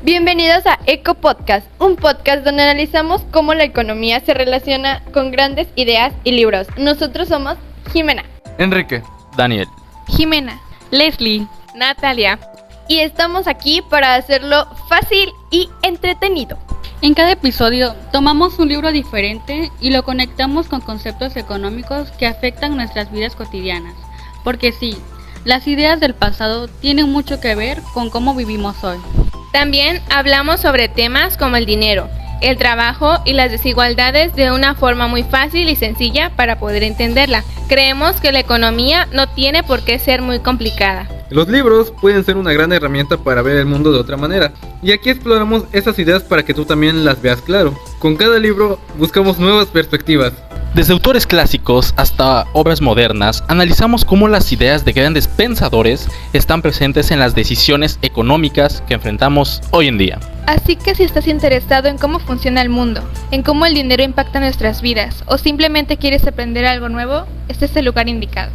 Bienvenidos a Eco Podcast, un podcast donde analizamos cómo la economía se relaciona con grandes ideas y libros. Nosotros somos Jimena, Enrique, Daniel, Jimena, Leslie, Natalia. Y estamos aquí para hacerlo fácil y entretenido. En cada episodio tomamos un libro diferente y lo conectamos con conceptos económicos que afectan nuestras vidas cotidianas. Porque sí, las ideas del pasado tienen mucho que ver con cómo vivimos hoy. También hablamos sobre temas como el dinero, el trabajo y las desigualdades de una forma muy fácil y sencilla para poder entenderla. Creemos que la economía no tiene por qué ser muy complicada. Los libros pueden ser una gran herramienta para ver el mundo de otra manera, y aquí exploramos esas ideas para que tú también las veas claro. Con cada libro buscamos nuevas perspectivas. Desde autores clásicos hasta obras modernas, analizamos cómo las ideas de grandes pensadores están presentes en las decisiones económicas que enfrentamos hoy en día. Así que si estás interesado en cómo funciona el mundo, en cómo el dinero impacta nuestras vidas, o simplemente quieres aprender algo nuevo, este es el lugar indicado.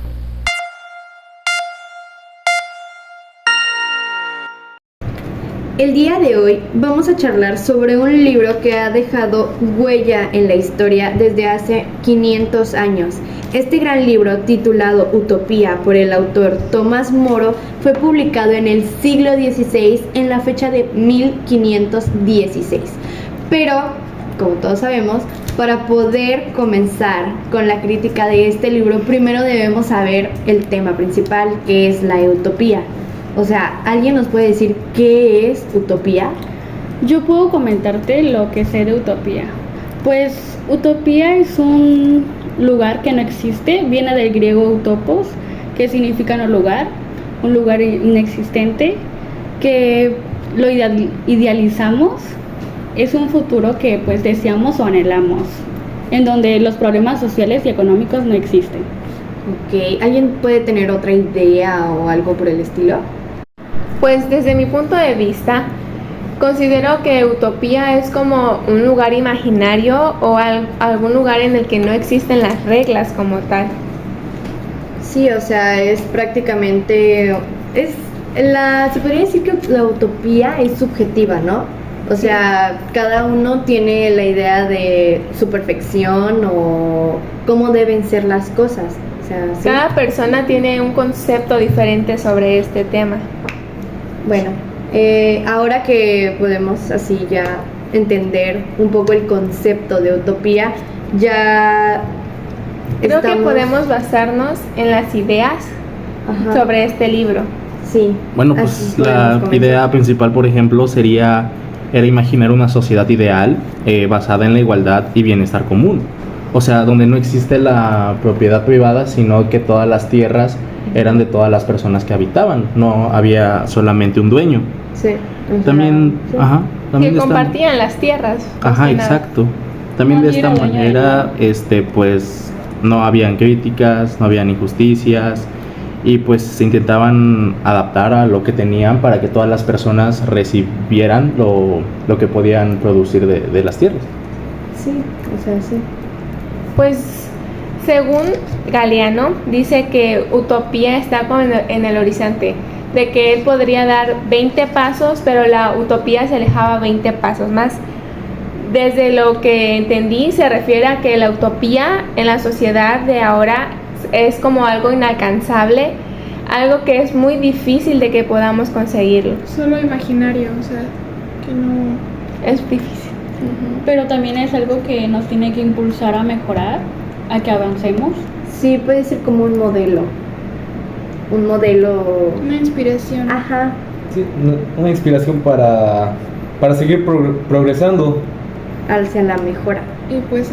El día de hoy vamos a charlar sobre un libro que ha dejado huella en la historia desde hace 500 años. Este gran libro, titulado Utopía por el autor Tomás Moro, fue publicado en el siglo XVI en la fecha de 1516. Pero, como todos sabemos, para poder comenzar con la crítica de este libro, primero debemos saber el tema principal, que es la utopía. O sea, ¿alguien nos puede decir qué es utopía? Yo puedo comentarte lo que sé de utopía. Pues utopía es un lugar que no existe, viene del griego utopos, que significa no lugar, un lugar inexistente, que lo idealizamos, es un futuro que pues deseamos o anhelamos, en donde los problemas sociales y económicos no existen. Ok, ¿alguien puede tener otra idea o algo por el estilo? Pues desde mi punto de vista, considero que utopía es como un lugar imaginario o algún lugar en el que no existen las reglas como tal. Sí, o sea, es prácticamente, se podría decir que la utopía es subjetiva, ¿no? O sea, cada uno tiene la idea de su perfección o cómo deben ser las cosas. O sea, ¿sí? Cada persona tiene un concepto diferente sobre este tema. Bueno, ahora que podemos así ya entender un poco el concepto de utopía, ya creo que podemos basarnos en las ideas sobre este libro. Sí. Bueno, pues la idea principal, por ejemplo, era imaginar una sociedad ideal basada en la igualdad y bienestar común. O sea, donde no existe la propiedad privada, sino que todas las tierras eran de todas las personas que habitaban, no había solamente un dueño. Sí. También, sí. Que compartían las tierras. Exacto. También de esta manera, pues no habían críticas, no habían injusticias y pues se intentaban adaptar a lo que tenían para que todas las personas recibieran lo que podían producir de las tierras. Sí, o sea, sí. Pues según Galeano, dice que utopía está como en el horizonte, de que él podría dar 20 pasos, pero la utopía se alejaba 20 pasos más. Desde lo que entendí, se refiere a que la utopía en la sociedad de ahora es como algo inalcanzable, algo que es muy difícil de que podamos conseguirlo. Solo imaginario, o sea, que no... Es difícil. Pero también es algo que nos tiene que impulsar a mejorar, a que avancemos. Sí, puede ser como un modelo. Una inspiración. Ajá. Sí, una inspiración para seguir progresando Hacia la mejora. Y pues,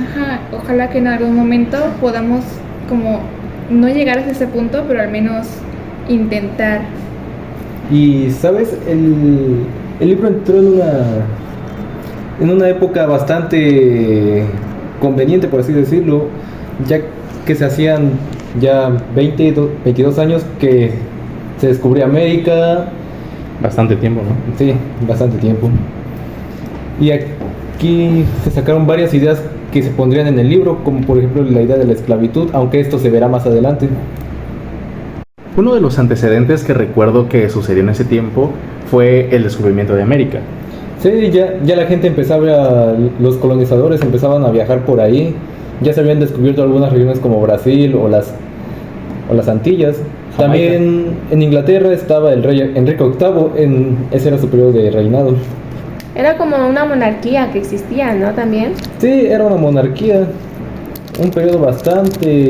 ojalá que en algún momento podamos como no llegar hasta ese punto, pero al menos intentar. Y, ¿sabes? El libro entró en una época bastante conveniente, por así decirlo, ya que se hacían ya 22 años que se descubrió América. Bastante tiempo, ¿no? Sí, bastante tiempo. Y aquí se sacaron varias ideas que se pondrían en el libro, como por ejemplo la idea de la esclavitud, aunque esto se verá más adelante. Uno de los antecedentes que recuerdo que sucedió en ese tiempo fue el descubrimiento de América. Sí, ya la gente los colonizadores empezaban a viajar por ahí. Ya se habían descubierto algunas regiones como Brasil o las Antillas. Jamaica. También en Inglaterra estaba el rey Enrique VIII, ese era su periodo de reinado. Era como una monarquía que existía, ¿no? También. Sí, era una monarquía, un periodo bastante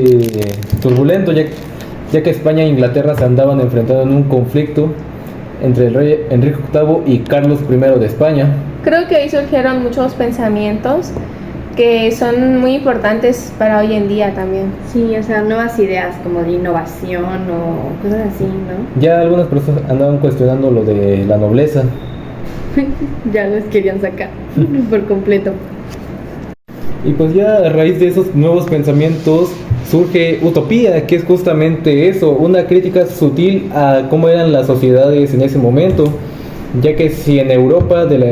turbulento, ya que España e Inglaterra se andaban enfrentando en un conflicto entre el rey Enrique VIII y Carlos I de España. Creo que ahí surgieron muchos pensamientos que son muy importantes para hoy en día también. Sí, o sea, nuevas ideas como de innovación o cosas así, ¿no? Ya algunas personas andaban cuestionando lo de la nobleza. Ya los querían sacar por completo. Y pues ya a raíz de esos nuevos pensamientos surge Utopía, que es justamente eso, una crítica sutil a cómo eran las sociedades en ese momento, ya que si en Europa de la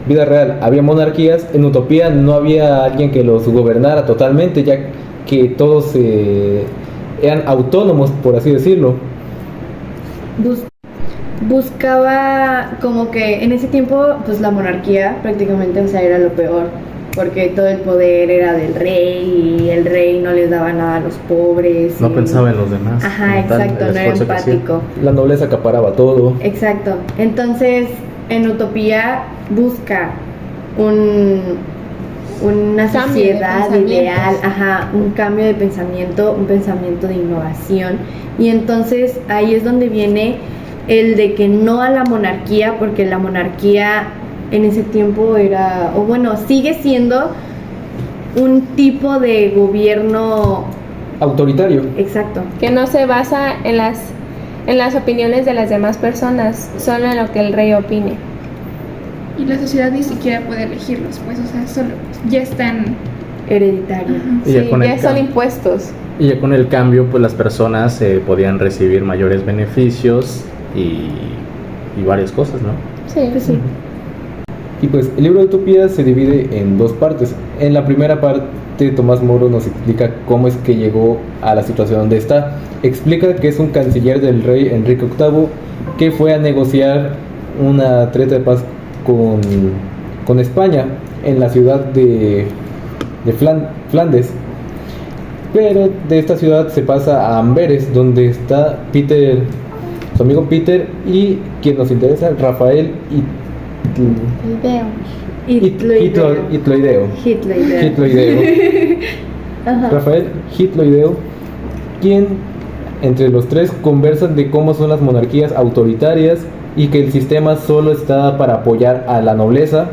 vida real había monarquías, en Utopía no había alguien que los gobernara totalmente, ya que todos eran autónomos, por así decirlo. Buscaba como que en ese tiempo pues la monarquía prácticamente, o sea, era lo peor, porque todo el poder era del rey y el rey no les daba nada a los pobres. No pensaba en los demás. Ajá, como tal, exacto, el no era esfuerzo que hacía. empático. La nobleza acaparaba todo. Exacto. Entonces, en Utopía busca una Cambio de sociedad pensamientos. ideal, ajá, un cambio de pensamiento, un pensamiento de innovación. Y entonces ahí es donde viene el de que no a la monarquía, porque la monarquía en ese tiempo era, o bueno, sigue siendo un tipo de gobierno Autoritario. exacto. Que no se basa en las opiniones de las demás personas, solo en lo que el rey opine. Y la sociedad ni siquiera puede elegirlos, pues, o sea, solo ya están. Hereditario. Y ya Sí, con el ya son cam- impuestos. Y ya con el cambio, pues las personas podían recibir mayores beneficios y varias cosas, ¿no? Sí, Pues sí. Y pues el libro de Utopía se divide en dos partes. En la primera parte Tomás Moro nos explica cómo es que llegó a la situación donde está. Explica que es un canciller del rey Enrique VIII que fue a negociar una treta de paz con España en la ciudad de Flandes. Pero de esta ciudad se pasa a Amberes, donde está Peter, su amigo Peter, y quien nos interesa, Rafael Hitloideo. Ajá. Rafael Hitloideo, quien entre los tres conversan de cómo son las monarquías autoritarias y que el sistema solo está para apoyar a la nobleza,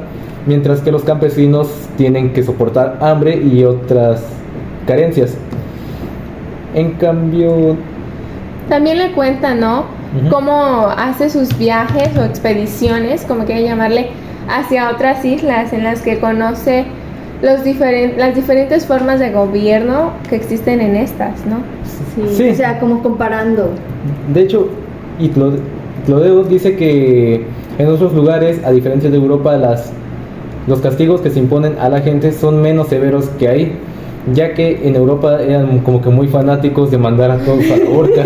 mientras que los campesinos tienen que soportar hambre y otras carencias. En cambio, También le cuenta, ¿no? Ujú. Cómo hace sus viajes o expediciones, como quiera llamarle, hacia otras islas en las que conoce las diferentes formas de gobierno que existen en estas, ¿no? Sí, Sí. o sea, como comparando. de hecho, Hitloideo dice que en otros lugares, a diferencia de Europa, los castigos que se imponen a la gente son menos severos que ahí, ya que en Europa eran como que muy fanáticos de mandar a todos a la horca.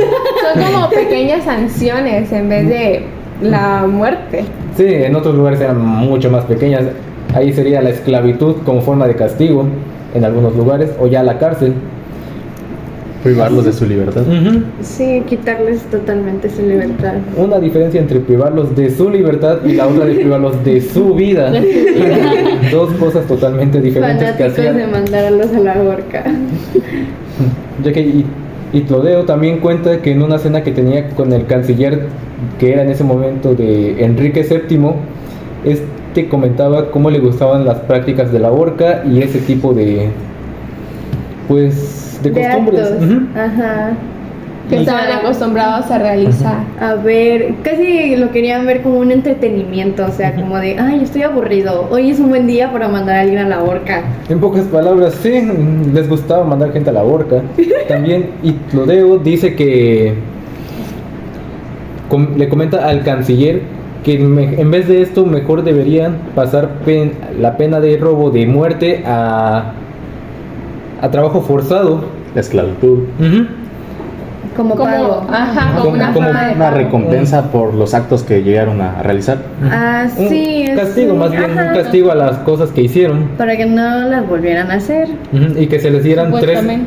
Son como pequeñas sanciones en vez de la muerte. Sí, en otros lugares eran mucho más pequeñas. Ahí sería la esclavitud como forma de castigo en algunos lugares, o ya la cárcel. Privarlos de su libertad. Sí, quitarles totalmente su libertad. Una diferencia entre privarlos de su libertad y la otra de privarlos de su vida. Dos cosas totalmente diferentes que Fanáticos de hacían. mandarlos a la horca. Ya que Hitloideo también cuenta que en una cena que tenía con el canciller, que era en ese momento de Enrique VII, este comentaba cómo le gustaban las prácticas de la horca y ese tipo de de costumbres. actos. Ujú. Ajá. Que O estaban sea, acostumbrados a realizar. A ver, casi lo querían ver como un entretenimiento, o sea, como de, ay, estoy aburrido, hoy es un buen día para mandar a alguien a la horca. En pocas palabras, sí, les gustaba mandar gente a la horca. También Hitloideo dice que le comenta al canciller que en vez de esto mejor deberían pasar la pena de robo de muerte a trabajo forzado. La esclavitud. Ujú. Como pago. Ajá, como Como, una como forma de una pago. recompensa por los actos que llegaron a realizar. Ah, Un sí. castigo, más bien un castigo a las cosas que hicieron. Para que no las volvieran a hacer. Y que se les dieran Supuestamente.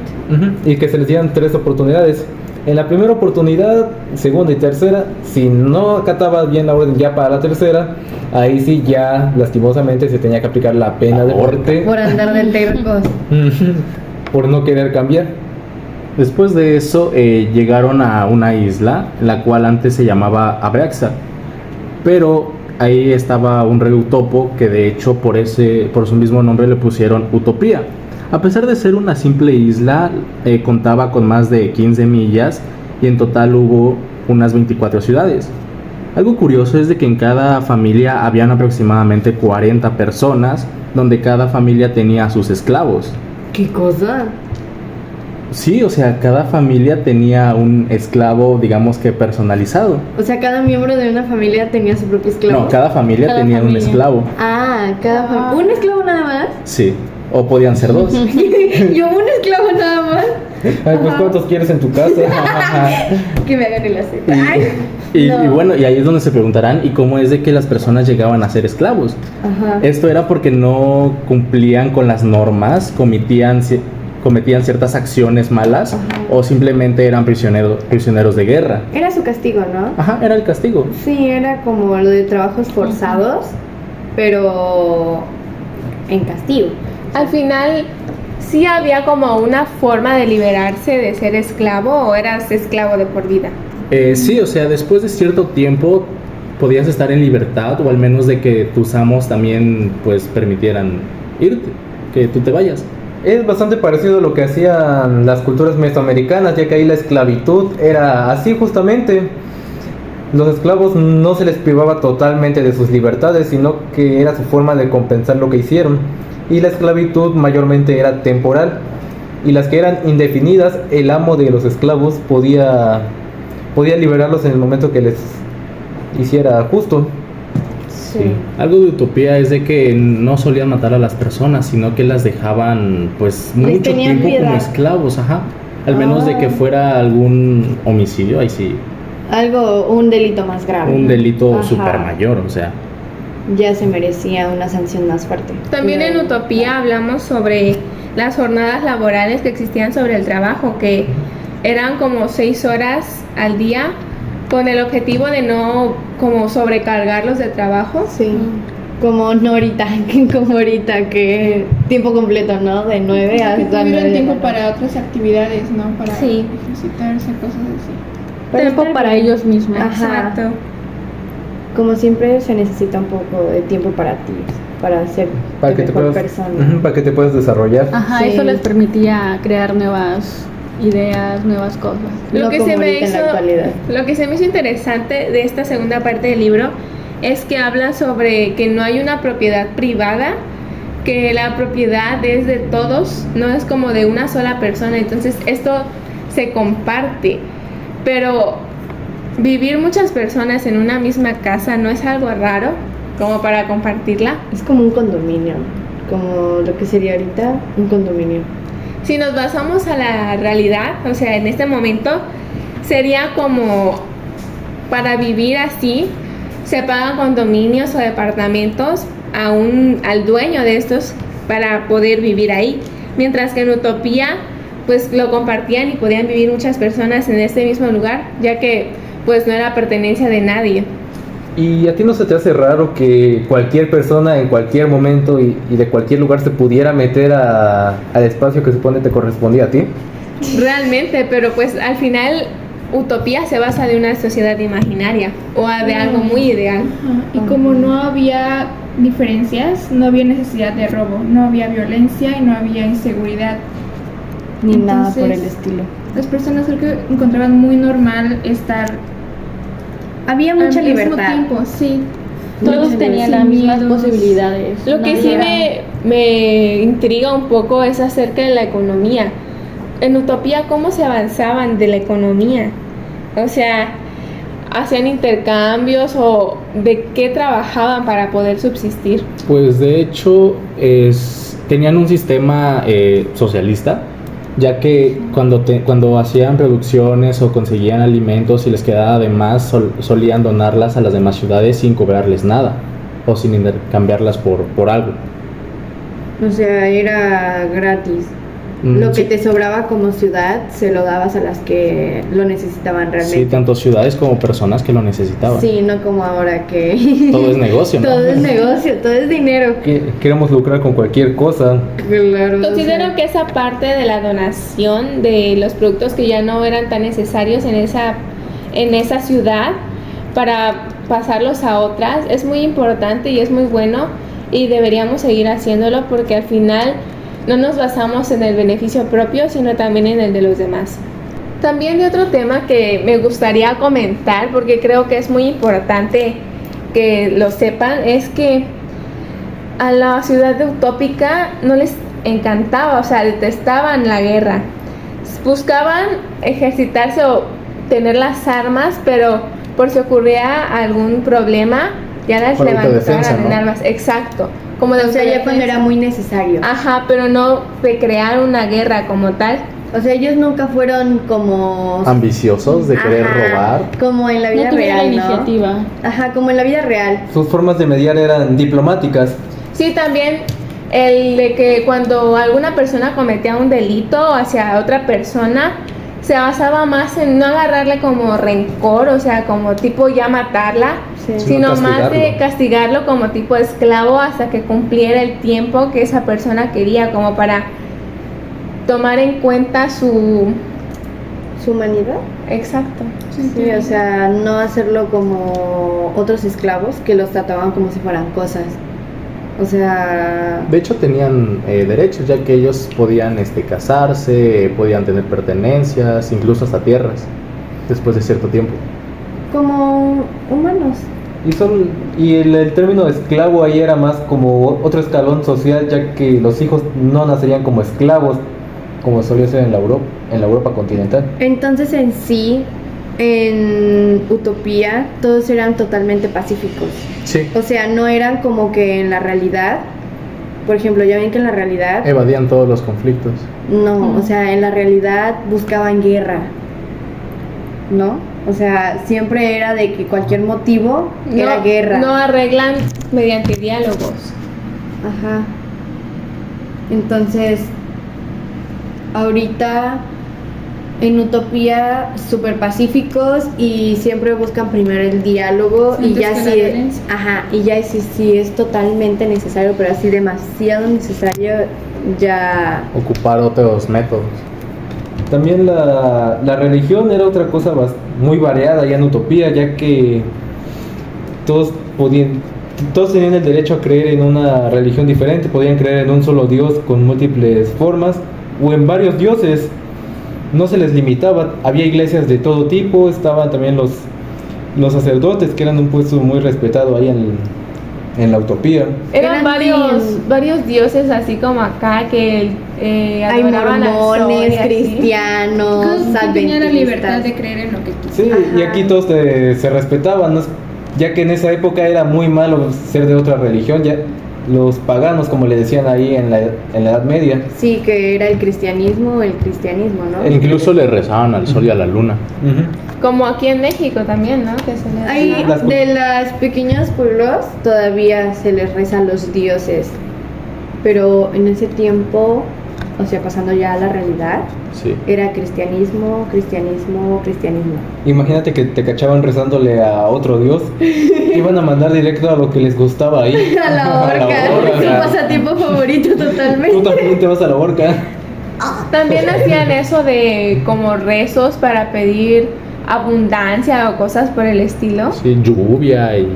y que se les dieran 3 oportunidades. En la primera oportunidad, segunda y tercera, si no acatabas bien la orden ya para la tercera, ahí sí ya lastimosamente se tenía que aplicar la pena de muerte Por andar de tercos. por no querer cambiar. Después de eso llegaron a una isla, la cual antes se llamaba Abraxa, pero ahí estaba un rey Utopo que de hecho por su mismo nombre le pusieron Utopía. A pesar de ser una simple isla, contaba con más de 15 millas y en total hubo unas 24 ciudades. Algo curioso es de que en cada familia habían aproximadamente 40 personas, donde cada familia tenía a sus esclavos. ¿Qué cosa? Sí, o sea, cada familia tenía un esclavo, digamos que personalizado. O sea, cada miembro de una familia tenía su propio esclavo. No, cada familia Cada tenía un familia. esclavo. Ah, cada familia. ¿Un esclavo nada más? Sí, o podían ser dos. Yo un esclavo nada más. Ay, pues ¿cuántos quieres en tu casa? Que me hagan el aceite. Ay, Y no. bueno, y ahí es donde se preguntarán, ¿y cómo es de que las personas llegaban a ser esclavos? Ajá. Esto era porque no cumplían con las normas, cometían ciertas acciones malas o simplemente eran prisioneros de guerra. Era su castigo, ¿no? Ajá, era el castigo. Sí, era como lo de trabajos forzados, pero en castigo. Al final, ¿sí había como una forma de liberarse de ser esclavo o eras esclavo de por vida? Sí, o sea, después de cierto tiempo podías estar en libertad o al menos de que tus amos también pues permitieran irte, que tú te vayas. Es bastante parecido a lo que hacían las culturas mesoamericanas, ya que ahí la esclavitud era así justamente. Los esclavos no se les privaba totalmente de sus libertades, sino que era su forma de compensar lo que hicieron. Y la esclavitud mayormente era temporal. Y las que eran indefinidas, el amo de los esclavos podía liberarlos en el momento que les hiciera justo. Sí. Algo de utopía es de que no solían matar a las personas, sino que las dejaban pues mucho tenían tiempo como piedad. esclavos, ajá. Al menos de que fuera algún homicidio, ahí sí, Un delito más grave. un delito Ajá. super mayor, o sea. Ya se merecía una sanción más fuerte. También en Utopía hablamos sobre las jornadas laborales que existían sobre el trabajo, que eran como 6 horas al día, con el objetivo de no como sobrecargarlos de trabajo. Sí. Como no ahorita, que tiempo completo, ¿no? De 9 Que hasta tuvieran 9. tiempo para otras actividades, ¿no? Para Sí. ejercitarse, cosas así. Tiempo para ellos mismos. Ajá. Exacto. Como siempre se necesita un poco de tiempo para ti, para ser Para que te mejor puedas, persona. para que te puedas desarrollar. Ajá, Sí. eso les permitía crear nuevas ideas, nuevas cosas. No Lo que como se me ahorita en la actualidad. lo que se me hizo interesante de esta segunda parte del libro es que habla sobre que no hay una propiedad privada, que la propiedad es de todos, no es como de una sola persona, entonces esto se comparte, pero vivir muchas personas en una misma casa no es algo raro como para compartirla. Es como un condominio, como lo que sería ahorita un condominio. Si nos basamos a la realidad, o sea, en este momento sería como para vivir así, se pagan condominios o departamentos al dueño de estos para poder vivir ahí, mientras que en Utopía pues lo compartían y podían vivir muchas personas en este mismo lugar, ya que pues no era pertenencia de nadie. ¿Y a ti no se te hace raro que cualquier persona en cualquier momento y de cualquier lugar se pudiera meter al espacio que supone te correspondía a ti? Realmente, pero pues al final Utopía se basa de una sociedad imaginaria o de algo muy ideal. Ajá. Y como no había diferencias, no había necesidad de robo, no había violencia y no había inseguridad. Ni nada por el Entonces, estilo. Las personas creo que encontraban muy normal estar Había mucha al libertad. mismo tiempo, sí. Todos Sin tenían las mismas miedos. posibilidades. Lo que sí me intriga un poco es acerca de la economía. En Utopía, ¿cómo se avanzaban de la economía? O sea, ¿hacían intercambios o de qué trabajaban para poder subsistir? Pues de hecho tenían un sistema socialista ya que cuando hacían producciones o conseguían alimentos y les quedaba de más, solían donarlas a las demás ciudades sin cobrarles nada o sin intercambiarlas por algo. O sea, era gratis. Lo que Sí. te sobraba como ciudad se lo dabas a las que lo necesitaban Sí, realmente. tanto ciudades como personas que lo necesitaban. Sí, no como ahora que Todo es negocio, ¿no? todo es negocio, todo es dinero. Queremos lucrar con cualquier cosa. Claro. Considero que esa parte de la donación de los productos que ya no eran tan necesarios en esa ciudad para pasarlos a otras es muy importante y es muy bueno y deberíamos seguir haciéndolo porque al final no nos basamos en el beneficio propio, sino también en el de los demás. También de otro tema que me gustaría comentar, porque creo que es muy importante que lo sepan, es que a la ciudad utópica no les encantaba, o sea, detestaban la guerra. Buscaban ejercitarse o tener las armas, pero por si ocurría algún problema, ya las Por levantaban autodefensa, en ¿no? armas. Exacto. Como de O sea, ya cuando autodefensa. era muy necesario. Ajá, pero no de crear una guerra como tal. O sea, ellos nunca fueron como Ambiciosos de querer Ajá, robar. como en la vida No tuvieron real, la ¿no? iniciativa. Ajá, como en la vida real. Sus formas de mediar eran diplomáticas. Sí, también el de que cuando alguna persona cometía un delito hacia otra persona, se basaba más en no agarrarle como rencor, o sea, como tipo ya matarla, Sí. sino más de castigarlo. castigarlo como tipo esclavo hasta que cumpliera el tiempo que esa persona quería, como para tomar en cuenta su... Su humanidad. Exacto. Sí, o sea, no hacerlo como otros esclavos que los trataban como si fueran cosas. O sea, De hecho tenían derechos, ya que ellos podían casarse, podían tener pertenencias, incluso hasta tierras, después de cierto tiempo. como humanos. Y el término esclavo ahí era más como otro escalón social, ya que los hijos no nacerían como esclavos, como solía ser en la Europa continental. Entonces en sí, en Utopía, todos eran totalmente pacíficos. Sí. O sea, no eran como que en la realidad, por ejemplo, ya ven que en la realidad, Evadían todos los conflictos. no, o sea, en la realidad buscaban guerra, ¿no? O sea, siempre era de que cualquier motivo era guerra. No arreglan mediante diálogos. Ajá. Entonces, ahorita en Utopía súper pacíficos y siempre buscan primero el diálogo y Antes ya que la sí, violencia. ajá, y ya sí es totalmente necesario, pero así demasiado necesario, ya Ocupar otros métodos. También la religión era otra cosa muy variada ya en Utopía, ya que todos tenían el derecho a creer en una religión diferente, podían creer en un solo Dios con múltiples formas o en varios dioses. No se les limitaba, había iglesias de todo tipo, estaban también los sacerdotes, que eran un puesto muy respetado ahí en la Utopía. Eran Eran varios dioses, así como acá, que hay adoraban al sol y mormones, así. cristianos, Cada quien tenía la libertad adventistas. de creer en lo que quisiera. Sí, y Ajá. aquí todos se respetaban, ¿no? Ya que en esa época era muy malo ser de otra religión, ya los paganos, como le decían ahí en la Edad Media. Sí, que era el cristianismo, ¿no? Incluso le rezaban al sol y a la luna. Como aquí en México también, ¿no? Que se les Ahí Las- de los pequeños pueblos todavía se les reza a los dioses, pero en ese tiempo, o sea, pasando ya a la realidad, Sí. era cristianismo. Imagínate que te cachaban rezándole a otro dios, iban a mandar directo a lo que les gustaba ahí. A la horca, su pasatiempo favorito Tú totalmente. también te vas a la horca. También hacían eso de como rezos para pedir abundancia o cosas por el estilo. Sí, lluvia y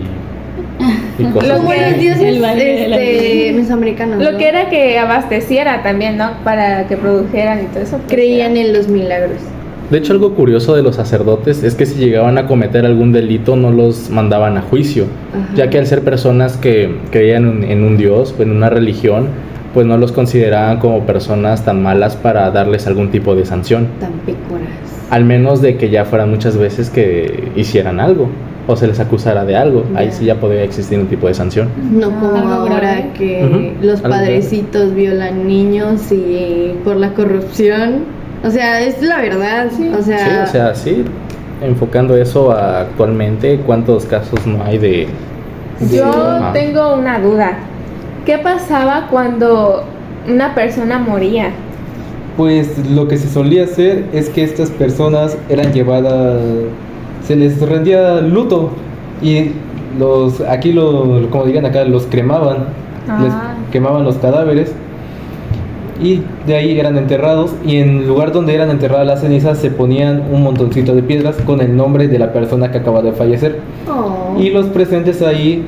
cosas Lo Como que- los dioses el baile de la mesoamericanos, Lo ¿no? que era que abasteciera también, ¿no? Para que produjeran y todo eso. pues, Creían era- en los milagros. De hecho, algo curioso de los sacerdotes es que si llegaban a cometer algún delito no los mandaban a juicio, Ajá. ya que al ser personas que creían en un dios o en una religión, pues no los consideraban como personas tan malas para darles algún tipo de sanción, Tan pecoras. al menos de que ya fueran muchas veces que hicieran algo o se les acusara de algo, ahí Ya. sí ya podría existir un tipo de sanción. No como algo ahora grave. que los padrecitos violan niños y por la corrupción. O sea, es la verdad. Sí, enfocando eso a actualmente, ¿cuántos casos no hay de Yo tengo una duda. ¿Qué pasaba cuando una persona moría? Pues lo que se solía hacer es que estas personas eran llevadas, se les rendía luto y como digan acá, los cremaban, les quemaban los cadáveres y de ahí eran enterrados, y en el lugar donde eran enterradas las cenizas se ponían un montoncito de piedras con el nombre de la persona que acaba de fallecer. Y los presentes ahí,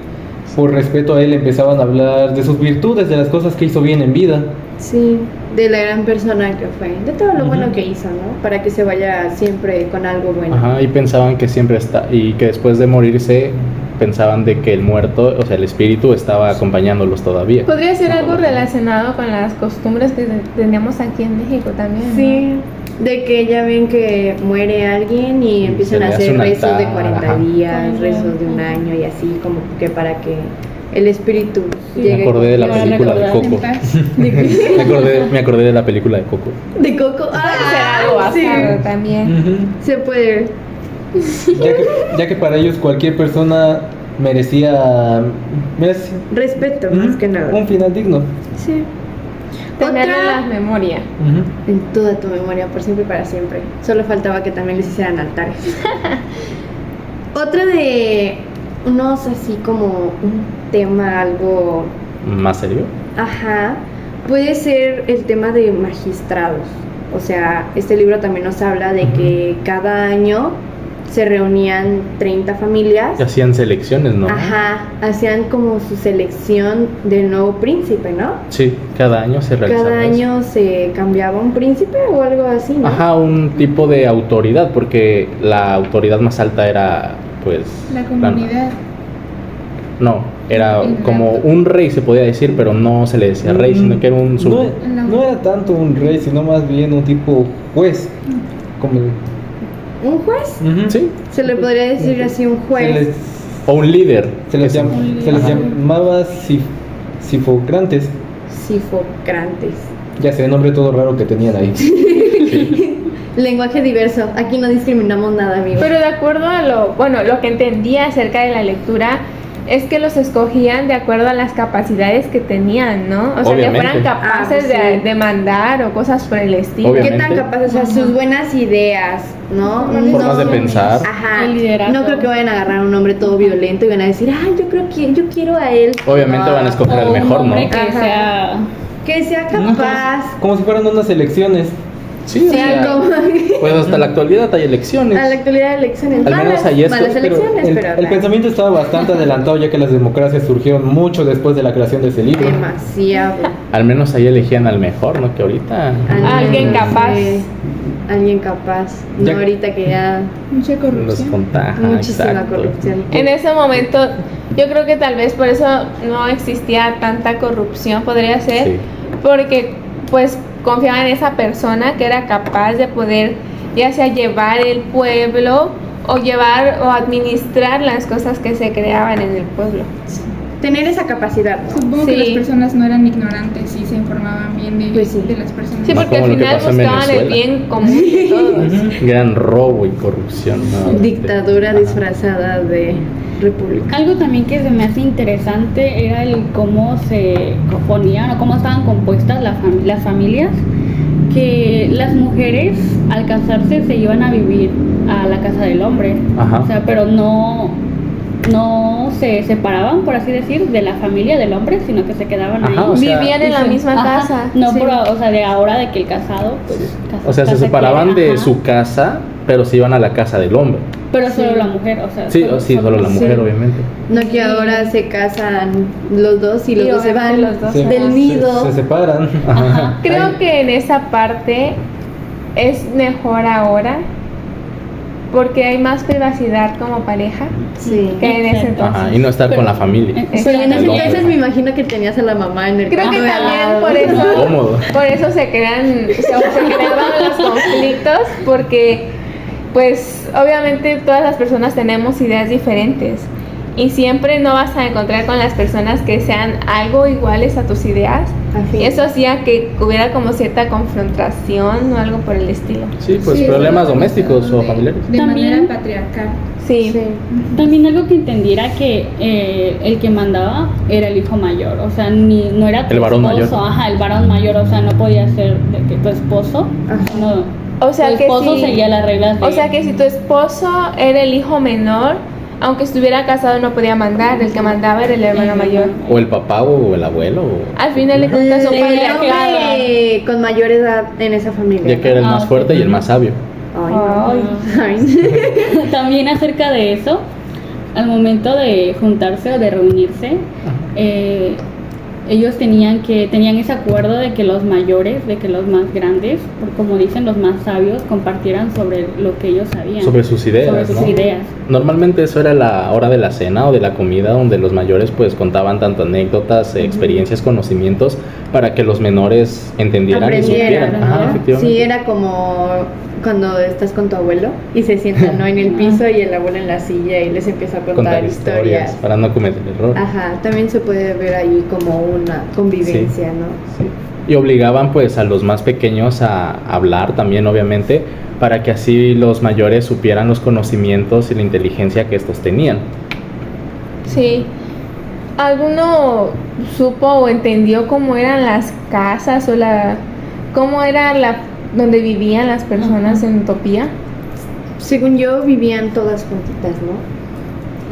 por respeto a él, empezaban a hablar de sus virtudes, de las cosas que hizo bien en vida. Sí, de la gran persona que fue, de todo lo bueno que hizo, ¿no? Para que se vaya siempre con algo bueno. Ajá, y pensaban que siempre y que después de morirse pensaban de que el muerto, o sea, el espíritu estaba acompañándolos todavía. Podría ser algo relacionado con las costumbres que tenemos aquí en México también, ¿no? Sí, de que ya ven que muere alguien y empiezan a hacer rezos de 40 días, rezos de un año y así, como que para que el espíritu llegue. Me acordé de la película de Coco. Me acordé de la película de Coco. ¿De Coco? Algo basado también. Se puede. Ya que para ellos cualquier persona merecía respeto, más que nada. Un final digno. Sí. Tener en la memoria. En toda tu memoria, por siempre y para siempre. Solo faltaba que también les hicieran altares. Otra de unos así como un tema algo ¿más serio? Ajá. Puede ser el tema de magistrados. O sea, este libro también nos habla de que cada año se reunían 30 familias. Y hacían selecciones, ¿no? Ajá, hacían como su selección del nuevo príncipe, ¿no? Sí, cada año se realizaba. Cada año se cambiaba un príncipe o algo así, ¿no? Ajá, un tipo de autoridad, porque la autoridad más alta era, pues... La comunidad. No, era como un rey, se podía decir, pero no se le decía rey, sino que era un... No era tanto un rey, sino más bien un tipo juez. Como... ¿Un juez? Sí. Se le podría decir así, un juez. O un líder. Se les llamaba sifocrantes. Sifocrantes. Ya sé, el nombre todo raro que tenían ahí. Lenguaje diverso. Aquí no discriminamos nada, amigos. Pero de acuerdo a lo que entendía acerca de la lectura, es que los escogían de acuerdo a las capacidades que tenían, ¿no? O sea, Obviamente. que fueran capaces de mandar o cosas por el estilo. Obviamente. ¿Qué tan capaces? O sea, sus buenas ideas, ¿no? Formas de pensar. Ajá. El liderazgo. No creo que vayan a agarrar a un hombre todo violento y van a decir, yo quiero a él. Obviamente No. van a escoger al O un mejor, ¿no? hombre que sea Que sea capaz. Como si fueran unas elecciones. Sí, o sea, como pues hasta la actualidad hay elecciones. a la actualidad de elecciones. Al menos hay esto, malas pero elecciones, pero El pensamiento estaba bastante adelantado, ya que las democracias surgieron mucho después de la creación de ese libro. demasiado. Al menos ahí elegían al mejor, ¿no? Que ahorita... Alguien capaz. Alguien capaz. No Ya- ahorita que ya Mucha Los corrupción. contaja. muchísima exacto. corrupción. En ese momento, yo creo que tal vez por eso no existía tanta corrupción, podría ser, Sí. porque pues confiaban en esa persona que era capaz de poder ya sea llevar el pueblo o llevar o administrar las cosas que se creaban en el pueblo. Tener esa capacidad, ¿no? Supongo que Sí. las personas no eran ignorantes y se informaban bien de, Pues sí. de las personas. Sí, No porque al como lo que final pasó en buscaban el Venezuela. bien común de todos. Gran robo y corrupción. ¿no? Dictadura Ajá. disfrazada de república. algo también que se me hace interesante era el cómo se ponían o cómo estaban compuestas las familias, que las mujeres al casarse se iban a vivir a la casa del hombre, Ajá. o sea, pero no se separaban, por así decir, de la familia del hombre, sino que se quedaban Ajá, ahí. o sea- Vivían en la misma Ajá, casa. no sí. o sea, de ahora de que el casado pues O sea, se casarse separaban quiere, de ajá, su casa, pero se iban a la casa del hombre. pero solo la mujer, o sea, Sí, solo la mujer, obviamente. No que ahora se casan los dos y los Y dos se van obviamente los dos Se- del nido. Se separan. Ajá. Creo que en esa parte es mejor ahora porque hay más privacidad como pareja Sí. que en ese Exacto. entonces. Ajá, y no estar con la familia. Pero en ese El hombre. entonces me imagino que tenías a la mamá en el Creo que cuarto de al también lado. Cómodo. por eso se creaban los conflictos, porque pues obviamente todas las personas tenemos ideas diferentes y siempre no vas a encontrar con las personas que sean algo iguales a tus ideas. Y eso hacía que hubiera como cierta confrontación o algo por el estilo. Sí, pues Sí, problemas eso domésticos o de- familiares. De También- manera patriarcal. Sí. También algo que entendiera que el que mandaba era el hijo mayor, o sea, no era tu El varón esposo, mayor. ajá, el varón mayor, o sea, no podía ser de que tu esposo, no, O sea tu que esposo si- seguía las reglas de O sea que si tu esposo era el hijo menor, aunque estuviera casado no podía mandar, el que mandaba era el hermano mayor. O el papá o el abuelo. Al final de cuentas un El patriarcado. hombre con mayor edad en esa familia. Ya que era el Ah, más ok. fuerte y el más sabio. Ay, no. Ay. Ay. También acerca de eso, al momento de juntarse o de reunirse, ellos tenían ese acuerdo de que los mayores, de que los más grandes, como dicen, los más sabios, compartieran sobre lo que ellos sabían. Sobre sus ideas, Sobre sus ¿no? ideas. Normalmente eso era la hora de la cena o de la comida, donde los mayores pues contaban tanto anécdotas, experiencias, conocimientos, para que los menores entendieran y Aprendieran, supieran. ¿no? Ajá, efectivamente. Sí, era como cuando estás con tu abuelo y se sientan, ¿no?, en el piso y el abuelo en la silla y les empieza a contar historias. para no cometer error. Ajá, también se puede ver ahí como una convivencia, ¿no? Sí. Y obligaban pues a los más pequeños a hablar también, obviamente, para que así los mayores supieran los conocimientos y la inteligencia que estos tenían. Sí. ¿Alguno supo o entendió cómo eran las casas o cómo era donde vivían las personas en Utopía? Según yo, vivían todas juntitas, ¿no?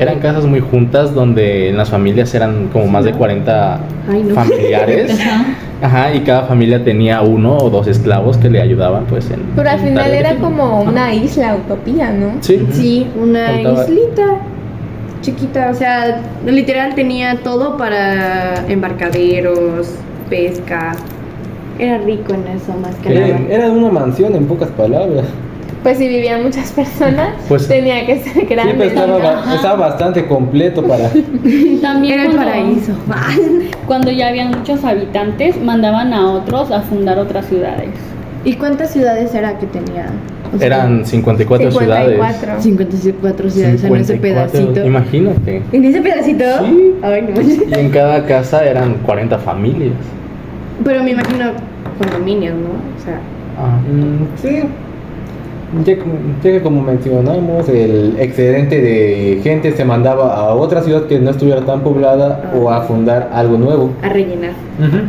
Eran casas muy juntas donde en las familias eran como más de 40 Ay, no. familiares. Ajá. Ajá, y cada familia tenía 1 o 2 esclavos que le ayudaban pues en... Pero al en final tareas era de- como Ajá. una isla, Utopía, ¿no? Sí. Sí, una Contaba- islita chiquita, o sea, literal tenía todo para embarcaderos, pesca. Era rico en eso, más que nada. Era una mansión en pocas palabras. Pues si vivían muchas personas, Pues- tenía que ser grande. Siempre ¿no? estaba bastante completo para... También Era el cuando- paraíso. Cuando ya habían muchos habitantes, mandaban a otros a fundar otras ciudades. ¿Y cuántas ciudades era que tenía? O sea, Eran 54 ciudades. 54. 54 ciudades en ese 54, pedacito. Imagínate. ¿En ese pedacito? Sí. Ay, no manches. Y en cada casa eran 40 familias. Pero me imagino condominios, ¿no? O sea, Sí. Ya que como mencionamos, el excedente de gente se mandaba a otra ciudad que no estuviera tan poblada o a fundar algo nuevo. a rellenar.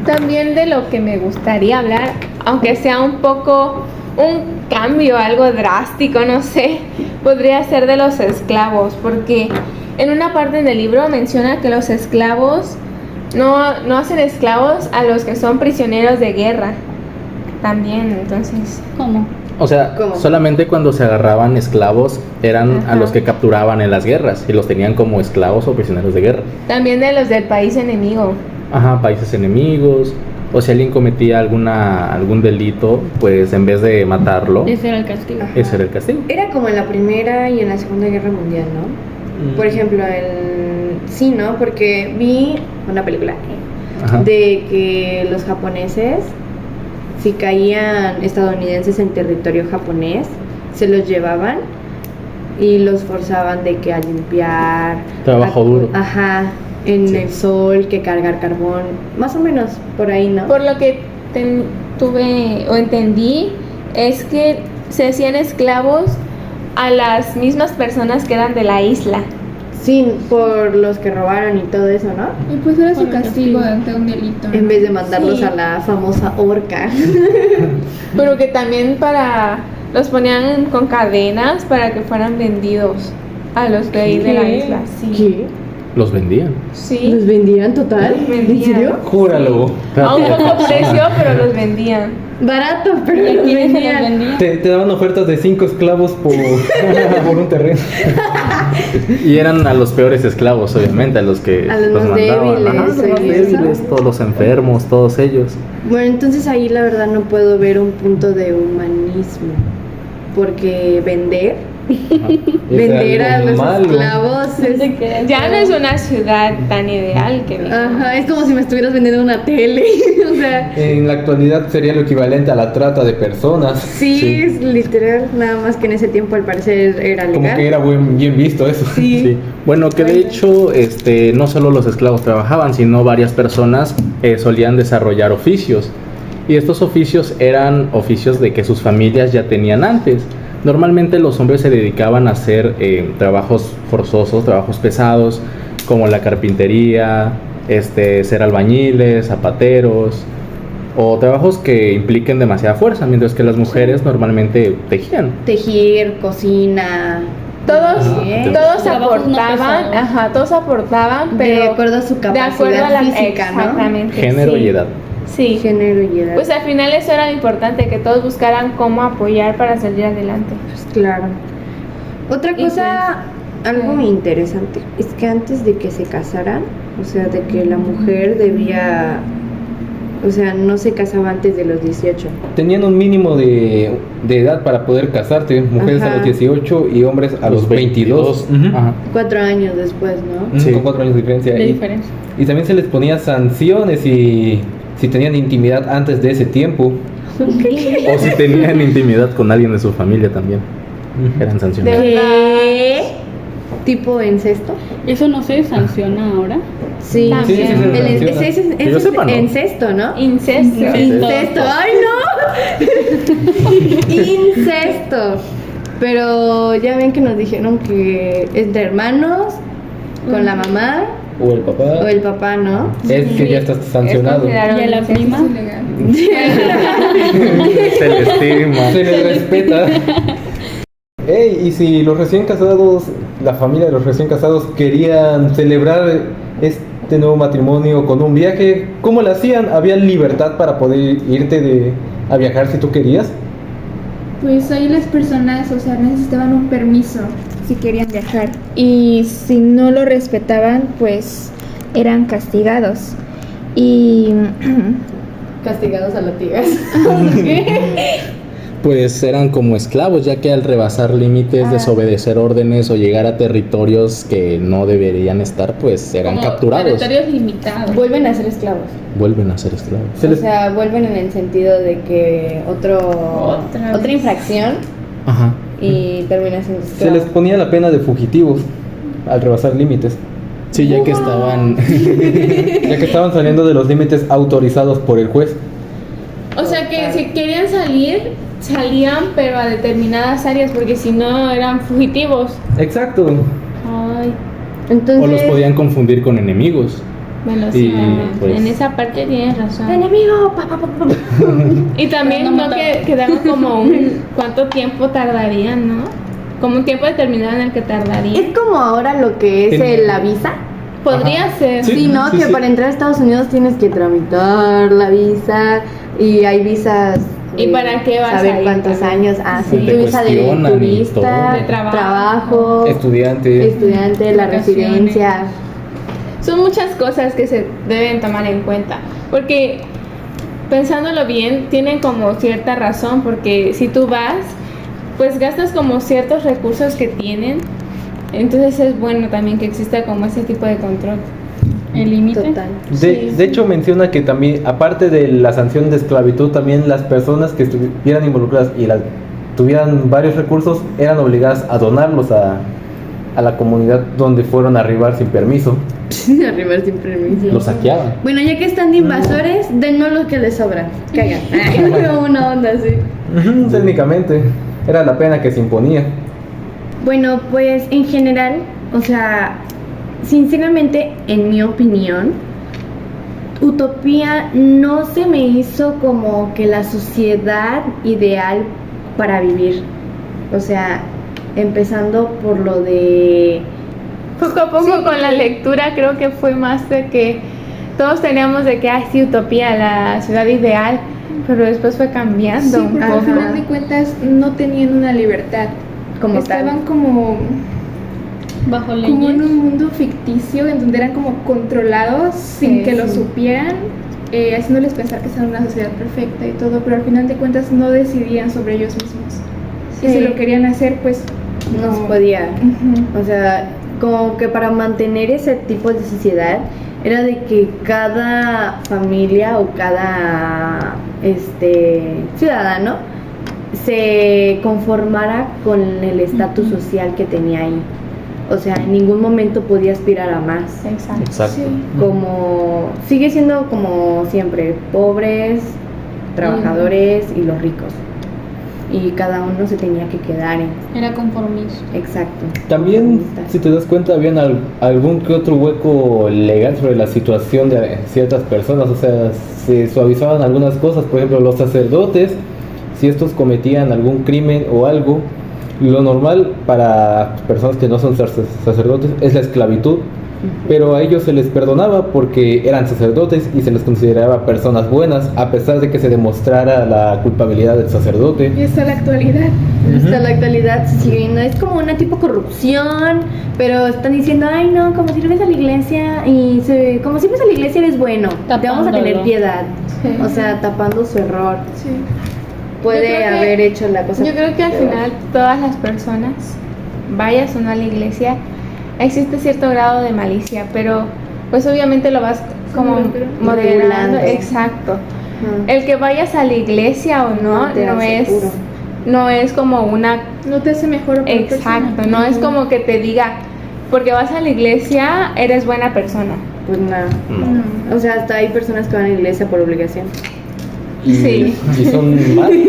También de lo que me gustaría hablar, aunque sea un poco un cambio, algo drástico, no sé, podría ser de los esclavos, porque en una parte del libro menciona que los esclavos no hacen esclavos a los que son prisioneros de guerra. También, entonces. ¿Cómo? O sea, ¿Cómo? solamente cuando se agarraban esclavos eran a Ajá. los que capturaban en las guerras y los tenían como esclavos o prisioneros de guerra. También de los del país enemigo. Ajá, países enemigos. O si alguien cometía algún delito, pues en vez de matarlo, Ese era el castigo. ese era el castigo. Era como en la Primera y en la Segunda Guerra Mundial, ¿no? Por ejemplo, sí, ¿no? Porque vi una película Ajá. de que los japoneses, si caían estadounidenses en territorio japonés, se los llevaban y los forzaban de que a limpiar. Trabajo duro. Ajá, en Sí. el sol, que cargar carbón, más o menos por ahí, ¿no? Por lo que tuve o entendí, es que se hacían esclavos a las mismas personas que eran de la isla. Sí, por los que robaron y todo eso, ¿no? Y pues era su Por el castigo castigo. ante un delito. ¿no? En vez de mandarlos Sí. a la famosa horca. Pero que también los ponían con cadenas para que fueran vendidos a los de ahí de la ¿Qué? isla. Sí. ¿Qué? Los vendían. Sí. ¿Los vendían total? Los ¿En vendían. serio? Júralo. A un poco precio, pero los vendían. Barato, pero ¿Y los quiénes se los vendían. vendían? Te daban ofertas de 5 esclavos por, por un terreno. Y eran a los peores esclavos, obviamente, a los que A los los más débiles, Ajá, los más y débiles, eso. todos los enfermos, todos ellos. Bueno, entonces ahí la verdad no puedo ver un punto de humanismo. Porque vender Vender a los malo. esclavos Ya no es una ciudad tan ideal que digamos. Ajá, es como si me estuvieras vendiendo una tele. O sea, En la actualidad sería lo equivalente a la trata de personas. sí, es literal, nada más que en ese tiempo al parecer era Como legal. que era bien visto eso. Sí. Bueno, que de hecho no solo los esclavos trabajaban, sino varias personas solían desarrollar oficios. Y estos oficios eran oficios de que sus familias ya tenían antes. Normalmente los hombres se dedicaban a hacer trabajos forzosos, trabajos pesados, como la carpintería, ser albañiles, zapateros, o trabajos que impliquen demasiada fuerza, mientras que las mujeres normalmente tejían. Tejer, cocina. Todos Bien. Trabajos no aportaban, pesados. todos aportaban, pero de acuerdo a su de acuerdo a capacidad la física, ¿no? exactamente, Género sí. y edad. Sí. Género y edad. Pues al final eso era lo importante, que todos buscaran cómo apoyar para salir adelante. Pues claro. Otra Y cosa, algo interesante, es que antes de que se casaran, o sea, de que la mujer debía, o sea, no se casaba antes de los 18. Tenían un mínimo de edad para poder casarte, mujeres Ajá. a los 18 y hombres a los 22. Ujú. Ajá. 4 años después, ¿no? Ujú, Sí. Con 4 años de diferencia. De Y- diferencia. Y también se les ponía sanciones si tenían intimidad antes de ese tiempo. O si tenían intimidad con alguien de su familia también. Eran sancionados. ¿Qué? ¿Tipo incesto? ¿Eso no se sanciona ahora? Sí, También. Sí, sí, se el sanciona. ese Que yo es sepa, ¿no? incesto, ¿no? Incesto. Incesto, ¡ay no! Incesto. Pero ya ven que nos dijeron que es de hermanos, con la mamá O el papá. o el papá, ¿no? Es que ya está sancionado. ¿Y a la prima? Es ilegal. Se le estima. Se les respeta. Ey, y si los recién casados, la familia de los recién casados querían celebrar este nuevo matrimonio con un viaje, ¿cómo lo hacían? ¿Había libertad para poder irte a viajar si tú querías? Pues ahí las personas, o sea, necesitaban un permiso si querían viajar. Y si no lo respetaban, pues eran castigados. Y Castigados a latigas. Pues eran como esclavos, ya que al rebasar límites, desobedecer órdenes o llegar a territorios que no deberían estar, pues eran como capturados. territorios limitados. Vuelven a ser esclavos. Vuelven a ser esclavos. Se O les- sea, vuelven en el sentido de que otra vez. infracción Ajá. y termina siendo Se les esclavo. ponía la pena de fugitivos al rebasar límites, Sí, ya que estaban. ya que estaban saliendo de los límites autorizados por el juez. O sea que si querían salir, salían, pero a determinadas áreas, porque si no eran fugitivos. Exacto. Ay, Entonces, O los podían confundir con enemigos. bueno, Y, sí, pues- en esa parte tienes razón. enemigo, pa, pa, pa, pa. Y también Pero no no mataban. quedaba como cuánto tiempo tardarían, ¿no? Como un tiempo determinado en el que tardarían. Es como ahora lo que es En- la visa. Podría Ajá. ser. Sí, ¿no? sí, que sí. para entrar a Estados Unidos tienes que tramitar la visa y hay visas. ¿Y para qué vas saber a ir cuántos también? años. Ah, Sí, sí, te tu visa de cuestionan y turista, todo. De trabajo. trabajo, Estudiante. estudiante, la Vacaciones. residencia. Son muchas cosas que se deben tomar en cuenta, porque pensándolo bien, tienen como cierta razón, porque si tú vas, pues gastas como ciertos recursos que tienen, entonces es bueno también que exista como ese tipo de control. El límite. Total. De hecho menciona que también, aparte de la sanción de esclavitud, también las personas que estuvieran involucradas y tuvieran varios recursos eran obligadas a donarlos a la comunidad donde fueron a arribar sin permiso. Arribar sin permiso. Los saqueaban. Bueno, ya que están de invasores, dennos lo que les sobra. Caigan. Como una onda así. Ujú, técnicamente, era la pena que se imponía. Bueno, pues en general, o sea, sinceramente, en mi opinión, Utopía no se me hizo como que la sociedad ideal para vivir. O sea, empezando por lo de... Poco a poco con la lectura creo que fue más de que todos teníamos de que, ay, sí, utopía, la ciudad ideal, pero después fue cambiando Sí, un porque poco. al final de cuentas no tenían una libertad. Como Estaban tal. como Bajo en leyes. un mundo ficticio en donde eran como controlados sin Sí, que lo sí. supieran, haciéndoles pensar que estaban en una sociedad perfecta y todo, pero al final de cuentas no decidían sobre ellos mismos. Y Sí. si lo querían hacer, pues no se podía. O sea, como que para mantener ese tipo de sociedad era de que cada familia o cada ciudadano se conformara con el estatus social que tenía ahí. O sea, en ningún momento podía aspirar a más. Exacto. Como sigue siendo como siempre, pobres, trabajadores y los ricos. Y cada uno se tenía que quedar en. Era conformismo. Exacto. También, si te das cuenta, habían algún que otro hueco legal sobre la situación de ciertas personas. O sea, se suavizaban algunas cosas. Por ejemplo, los sacerdotes, si estos cometían algún crimen o algo, lo normal para personas que no son sacerdotes es la esclavitud. Pero a ellos se les perdonaba porque eran sacerdotes y se les consideraba personas buenas, a pesar de que se demostrara la culpabilidad del sacerdote. Y hasta la actualidad. Hasta la actualidad se sigue viendo, es como una tipo corrupción, pero están diciendo, ay no, como sirves a la iglesia como sirves a la iglesia eres bueno, te vamos a tener Tapándolo. piedad. Sí. O sea, tapando su error. Sí. Yo Puede creo que- haber hecho la cosa. Yo creo que al peor. final todas las personas, vayas o no a la iglesia, existe cierto grado de malicia, pero pues obviamente lo vas como moderando. Regulando. Exacto. Ajá. El que vayas a la iglesia o no, No te no hace es, puro. no es como una. No te hace mejor o peor Exacto, persona. no es como que te diga, porque vas a la iglesia, eres buena persona. Pues nada. No. O sea, hasta hay personas que van a la iglesia por obligación. Y, Sí. y son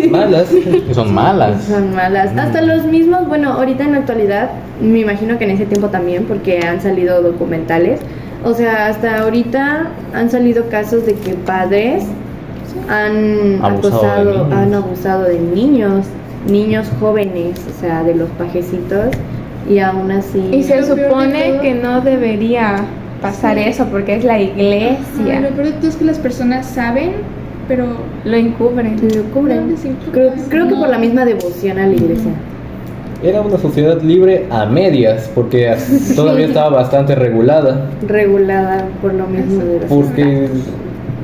malas. Y son malas. Son malas. Hasta los mismos, bueno, ahorita en la actualidad, me imagino que en ese tiempo también, porque han salido documentales. O sea, hasta ahorita han salido casos de que padres han Abusado abusado de de niños jóvenes, o sea, de los pajecitos, y aún así. Y se Lo peor de supone todo- que no debería pasar eso porque es la Ajá, iglesia. lo peor de todo es que las personas saben, pero Lo encubren. lo cubren. no les importa. Creo que por la misma devoción a la iglesia. Era una sociedad libre a medias, porque todavía estaba bastante regulada. Regulada por lo mismo de la Porque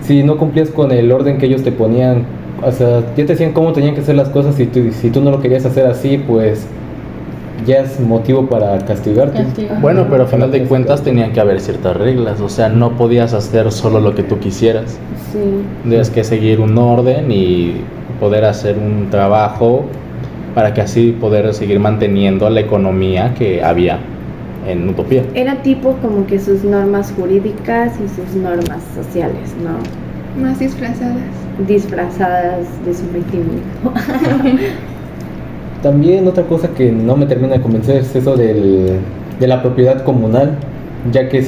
si no cumplías con el orden que ellos te ponían, o sea, ya te decían cómo tenían que hacer las cosas, y si tú no lo querías hacer así, pues ya es motivo para castigarte. Bueno, pero a final de cuentas tenían que haber ciertas reglas. O sea, no podías hacer solo lo que tú quisieras. Sí. Tendrías que seguir un orden y poder hacer un trabajo para que así poder seguir manteniendo la economía que había en Utopía. Era tipo como que sus normas jurídicas y sus normas sociales, ¿no? Más disfrazadas. Disfrazadas de su victimismo. También otra cosa que no me termina de convencer es eso de la propiedad comunal, ya que y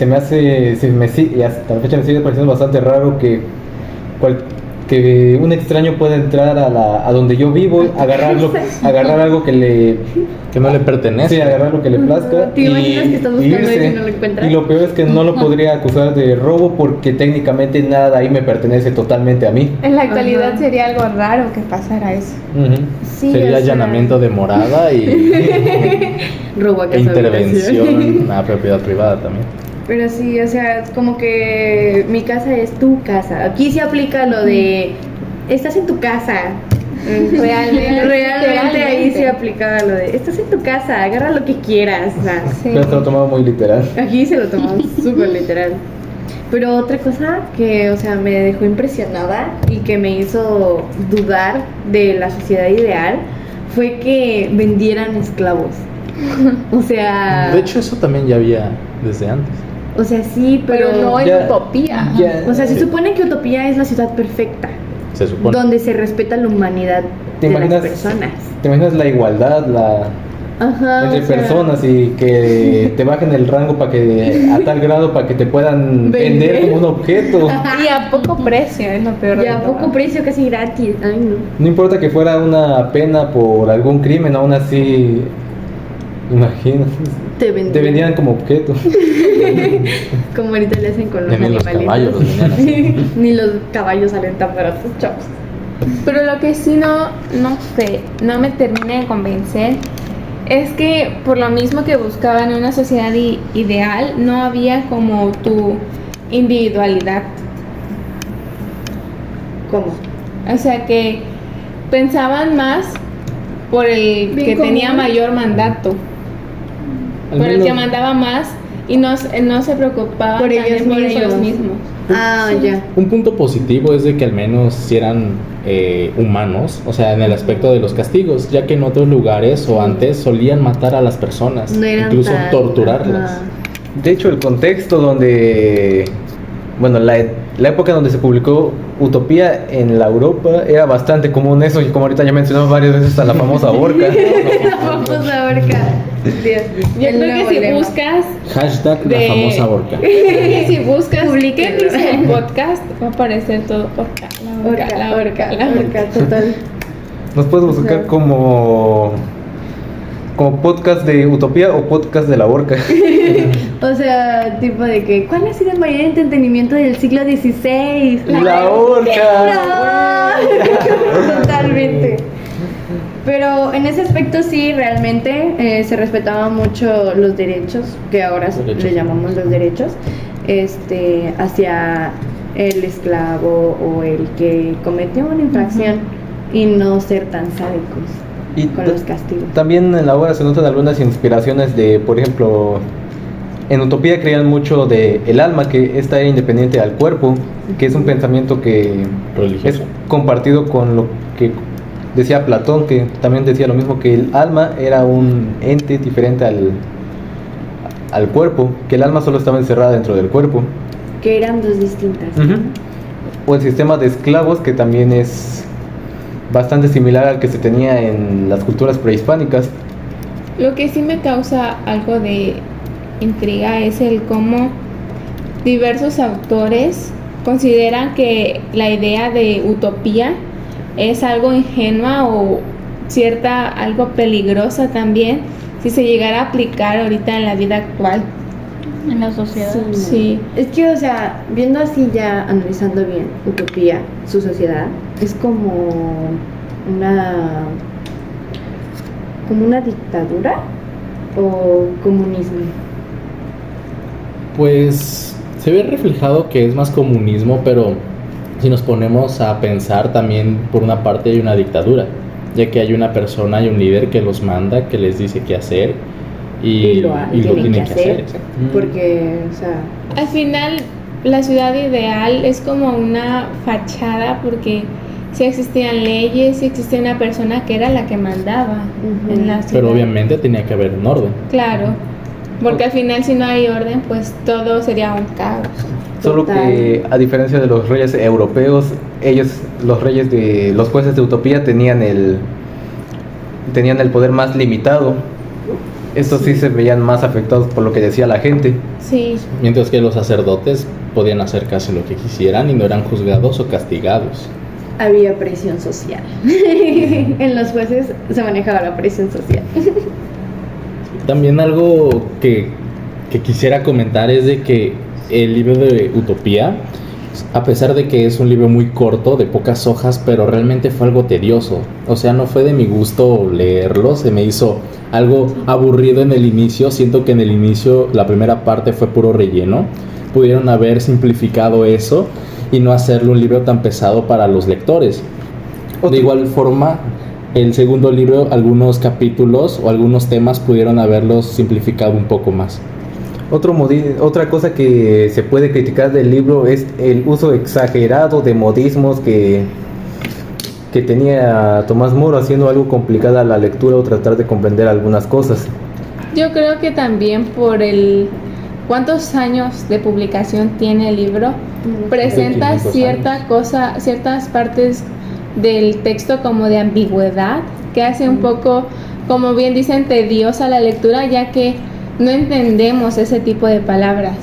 hasta la fecha me sigue pareciendo bastante raro que un extraño pueda entrar a donde yo vivo, agarrar algo Que no le pertenece. sí, agarrar lo que le plazca ¿Te imaginas que estás buscando irse. y no lo encuentras? Y lo peor es que no lo podría acusar de robo porque técnicamente nada de ahí me pertenece totalmente a mí. En la actualidad Ajá. sería algo raro que pasara eso. Ujú. Sí, Sería o sea, allanamiento de morada y robo a casa intervención a propiedad privada también. Pero sí, o sea, es como que mi casa es tu casa. Aquí se aplica lo de estás en tu casa. Realmente ahí se aplicaba lo de estás en tu casa, agarra lo que quieras. O sea, Sí. Pero se lo tomaba muy literal. aquí se lo tomamos súper literal. Pero otra cosa que, o sea, me dejó impresionada y que me hizo dudar de la sociedad ideal fue que vendieran esclavos. O sea, De hecho, eso también ya había desde antes. o sea, sí, Pero no en Ya- utopía. Ya- o sea, se Sí. supone que Utopía es la ciudad perfecta, Se supone. donde se respeta la humanidad ¿Te de las imaginas, personas. ¿Te imaginas la igualdad Ajá, entre o sea, personas y que te bajen el rango para que a tal grado para que te puedan Vender. vender como un objeto? Y a poco precio, es lo peor y de a todo. poco precio, casi gratis. Ay, no. No importa que fuera una pena por algún crimen, aún así, imagínate, Te te vendían como objeto. Como ahorita le hacen con los Ni los animalitos. caballos los vendían así. Ni los caballos salen tan baratos, chavos. Pero lo que sí no sé, no me termina de convencer es que por lo mismo que buscaban una sociedad ideal, no había como tu individualidad. ¿Cómo? O sea que pensaban más por el Bien que común. tenía mayor mandato. por el que mandaba más y no se preocupaba Por también ellos por ellos mismos. mismos. Ah, ya. Un punto positivo es de que al menos si eran humanos, o sea, en el aspecto de los castigos, ya que en otros lugares o antes solían matar a las personas, No eran incluso tan- torturarlas. ajá. De hecho, el contexto donde, bueno, la época donde se publicó Utopía en la Europa era bastante común eso, y como ahorita ya mencionamos varias veces a la famosa horca. Vamos a ver acá. Dios. Yo El creo nuevo que si lema. buscas Hashtag de- la famosa horca. si buscas Publiquen. ¿qué dice el podcast? Va a aparecer todo horca, la horca, la horca, la horca. Orca, total. Nos puedes buscar Ajá. como podcast de Utopía o podcast de la horca. O sea, tipo de que, ¿cuál ha sido el mayor entretenimiento del siglo XVI? La horca. No. Totalmente. Pero en ese aspecto sí, realmente se respetaban mucho los derechos, que ahora Derechos. le llamamos los derechos, hacia el esclavo o el que cometió una infracción y no ser tan sádicos Y con los castigos. también en la obra se notan algunas inspiraciones de, por ejemplo, en Utopía creían mucho de el alma, que esta era independiente al cuerpo, que es un pensamiento que Religioso. es compartido con lo que decía Platón, que también decía lo mismo, que el alma era un ente diferente al cuerpo, que el alma solo estaba encerrada dentro del cuerpo. Que eran dos distintas. O el sistema de esclavos, que también es bastante similar al que se tenía en las culturas prehispánicas. Lo que sí me causa algo de intriga es el cómo diversos autores consideran que la idea de utopía es algo ingenua o algo peligrosa también si se llegara a aplicar ahorita en la vida actual. En la sociedad. Sí. Es que, o sea, viendo así ya, analizando bien Utopía, su sociedad, es como una dictadura o comunismo. Pues se ve reflejado que es más comunismo, pero si nos ponemos a pensar también por una parte hay una dictadura, ya que hay una persona y un líder que los manda, que les dice qué hacer y lo tienen que hacer. exacto. Porque, o sea, Al final, la ciudad ideal es como una fachada porque sí existían leyes, sí existía una persona que era la que mandaba Ujú. en la ciudad. Pero obviamente tenía que haber un orden. Claro, porque al final si no hay orden, pues todo sería un caos. Solo Total. que a diferencia de los reyes europeos, los jueces de Utopía tenían el poder más limitado. Estos sí se veían más afectados por lo que decía la gente. Sí, Mientras que los sacerdotes podían hacer casi lo que quisieran y no eran juzgados o castigados. había presión social. En los jueces se manejaba la presión social. También algo que quisiera comentar es de que el libro de Utopía, a pesar de que es un libro muy corto, de pocas hojas, pero realmente fue algo tedioso. O sea, no fue de mi gusto leerlo, se me hizo algo aburrido en el inicio. Siento que en el inicio la primera parte fue puro relleno. Pudieron haber simplificado eso y no hacerlo un libro tan pesado para los lectores. De igual forma, el segundo libro, algunos capítulos o algunos temas pudieron haberlos simplificado un poco más. Otra cosa que se puede criticar del libro es el uso exagerado de modismos que tenía Tomás Moro, haciendo algo complicada la lectura o tratar de comprender algunas cosas. yo creo que también por el cuántos años de publicación tiene el libro, presenta 500 ciertas partes del texto como de ambigüedad, que hace un poco, como bien dicen, tediosa la lectura, ya que no entendemos ese tipo de palabras.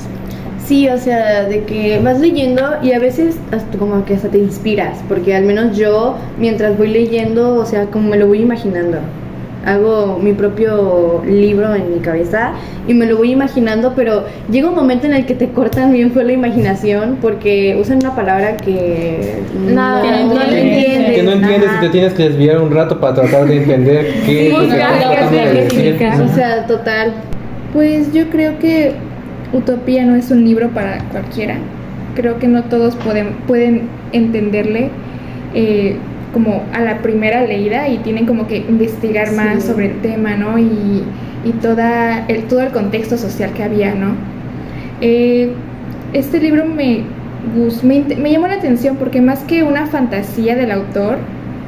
Sí, o sea, de que vas leyendo y a veces hasta como que hasta te inspiras, porque al menos yo, mientras voy leyendo, o sea, como me lo voy imaginando. Hago mi propio libro en mi cabeza y me lo voy imaginando, pero llega un momento en el que te cortan bien fue la imaginación porque usan una palabra que Nada, no que no le entiendes. entiendes. Que no entiendes Ajá. y te tienes que desviar un rato para tratar de entender qué es lo que buscar está lo que tratando de decir. significa. O sea, total. Pues yo creo que Utopía no es un libro para cualquiera. Creo que no todos pueden entenderle como a la primera leída y tienen como que investigar más sobre el tema, ¿no? Y y todo el contexto social que había, ¿no? Este libro me llamó la atención porque más que una fantasía del autor,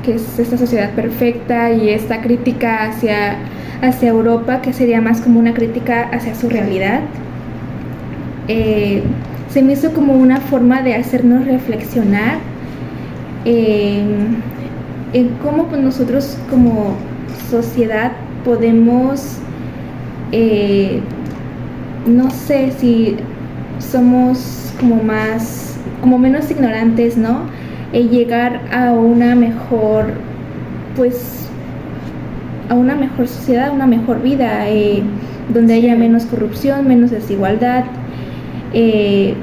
que es esta sociedad perfecta y esta crítica hacia Europa, que sería más como una crítica hacia su realidad, se me hizo como una forma de hacernos reflexionar en cómo pues, nosotros como sociedad podemos, no sé si somos como menos ignorantes, ¿no? Llegar a una mejor, pues, a una mejor sociedad, a una mejor vida, donde haya menos corrupción, menos desigualdad. Y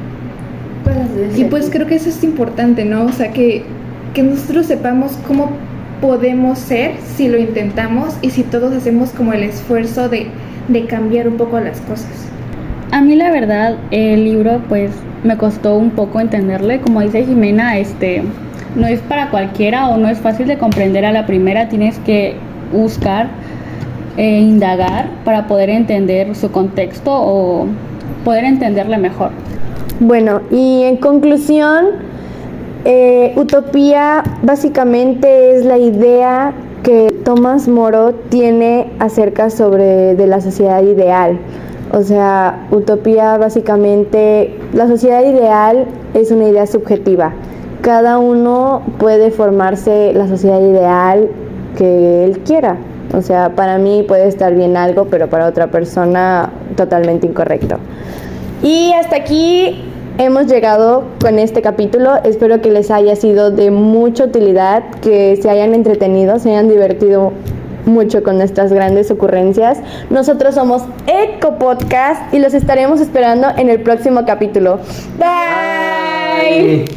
pues creo que eso es importante, ¿no? O sea, que nosotros sepamos cómo podemos ser si lo intentamos y si todos hacemos como el esfuerzo de cambiar un poco las cosas. A mí la verdad el libro pues me costó un poco entenderle, como dice Jimena, no es para cualquiera o no es fácil de comprender a la primera, tienes que buscar, indagar para poder entender su contexto o poder entenderle mejor. Bueno, y en conclusión, Utopía básicamente es la idea que Tomás Moro tiene acerca de la sociedad ideal. O sea, utopía básicamente, la sociedad ideal es una idea subjetiva. Cada uno puede formarse la sociedad ideal que él quiera. O sea, para mí puede estar bien algo, pero para otra persona totalmente incorrecto. Y hasta aquí hemos llegado con este capítulo. Espero que les haya sido de mucha utilidad, que se hayan entretenido, se hayan divertido mucho con nuestras grandes ocurrencias. Nosotros somos Eco Podcast y los estaremos esperando en el próximo capítulo. Bye.